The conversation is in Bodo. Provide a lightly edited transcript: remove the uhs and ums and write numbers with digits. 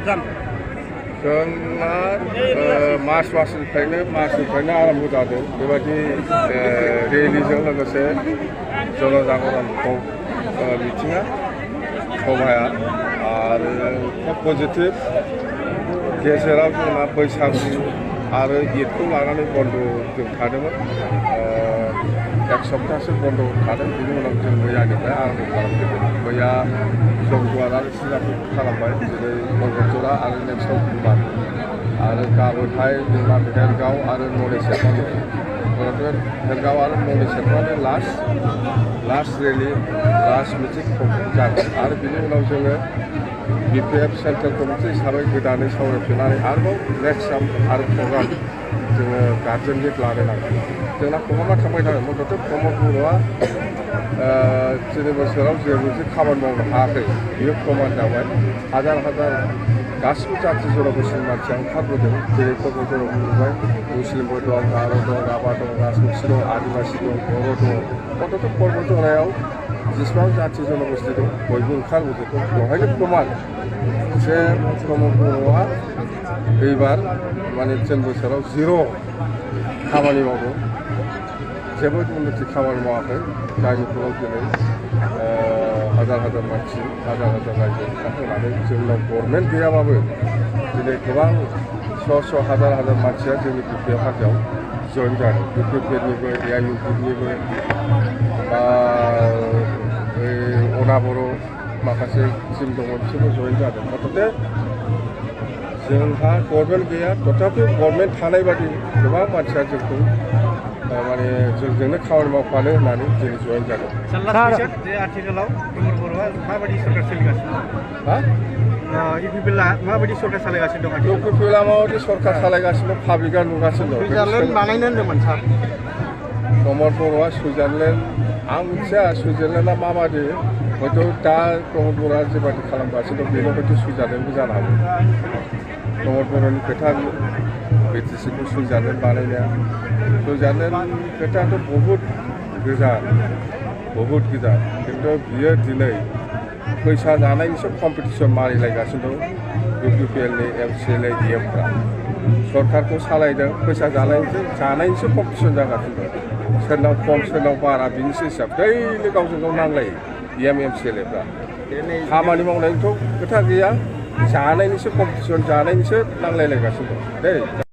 जोंना मार्चनिफ्रायनो आरम्भ जादों बेबायदि रेलिजों लोगोसे जनजागरण मिथिङा सभाया आरो खोब पजिटिभ गेजेराव जोंना बैसागु आरो ईदखौ लानानै बन्द' जों थादोंमोन एक सप्ताहसो बन्द' थादों बिनि उनाव जों मैयानिफ्राय आरम्भ खालामदोंमोन मैया जौगुवार आरो सिगांखौ खालामबाय जेरै मंगलजरा आरो नेक्स्टआव बुधबार आरो गाबोनहाय जोंना भेरगाव आरो नले सेरफांनि भेरगाव आरो नले सेरफांनि लास्ट रेलि लास्ट मिटिं जागोन आरो बिनि उनाव जोङो BPF सेन्ट्रेल कमिटि हिसाबै गोदानै सावरायफिननानै आरोबाव नेक्स्ट आरो प्रग्राम जोङो गार्जेन मिट लानो नांगोन जोंना प्रग्रामा थांबाय थागोन मथथे प्रमद बर'आ 3 बोसोराव जेबो खामानि मावनो हायाखै बियो प्रमान जाबाय हाजार गासिबो जाथि जनगोष्ठीनि मानसिया ओंखारबोदों जेरै प्रमद बर' बुंबाय मुस्लिमबो दं गार' दं राभा दं राजबंसि दं आदिबासि दं बर' दं मथथे पर्बत जरायाव जेसेबां जाथि जनगोष्ठी दं बयबो ओंखारबोजोबदों बेवहायनो प्रमान जे प्रमद बर'आ एबार माने 3 बोसोराव जिर' खामानि मावदों जेबो उन्नति खामानि मावाखै जायनि फलाव दिनै हाजार मानसि हाजार रायजो ओंखारहोनानै जोंनाव गभर्नमेन्ट गैयाबाबो दिनै गोबां श' हाजार मानसिया जोंनि BPF हान्जायाव जइन जादों BPFनिबो AIUFनिबो बा अना बर' माखासे टिम दङ बिसोरबो जइन जादों मथथे जोंहा गभर्नमेन्ट गैया तथापि गभर्नमेन्ट थानाय बादि गोबां मानसिया जोंखौ माने जोंजोंनो खामानि मावफानो होननानै जों जइन जादों आथिखालाव प्रमद बर'आ माबायदि सरकार सोलिगासिनो इउपिपिएलआ माबायदि सरकार सालायगासिनो दं इउपिपिएलआ माबायदि सरकार सालायगासिनो पाब्लिकआ नुगासिनो दं सुइजारलेण्ड बानायनो होन्दोंमोन सार प्रमद बर'आ सुइजारलेण्ड आं मिथिया सुइजारलेण्डआ माबायदि हयथ' दा प्रमद बर'आ जेबायदि खालामगासिनो दं बेनो हयथ' सुइजारलेण्डबो जानो हागौ प्रमद बर'नि खोथा BTCखौ सुइजारलेण्ड बानायनाया सुइजारलेण्ड खोथायाथ' बहुद गोजान खिन्थु बियो दिनै फैसा जानायनिसो कम्पिटिसन मारिलायगासिनो दं इउपिपिएलनि MCLA DMफ्रा सरकारखौ सालायदों फैसा जानायनिसो कम्पिटिसन जागासिनो दं सोरनाव खम सोरनाव बारा बिनिसो हिसाब दैलि गावजों गाव नांलायो MCLAफ्रा खामानि मावनायनिथ' खोथा गैया जानायनिसो कम्पिटिसन जानायनिसो नांलायलायगासिनो दं दै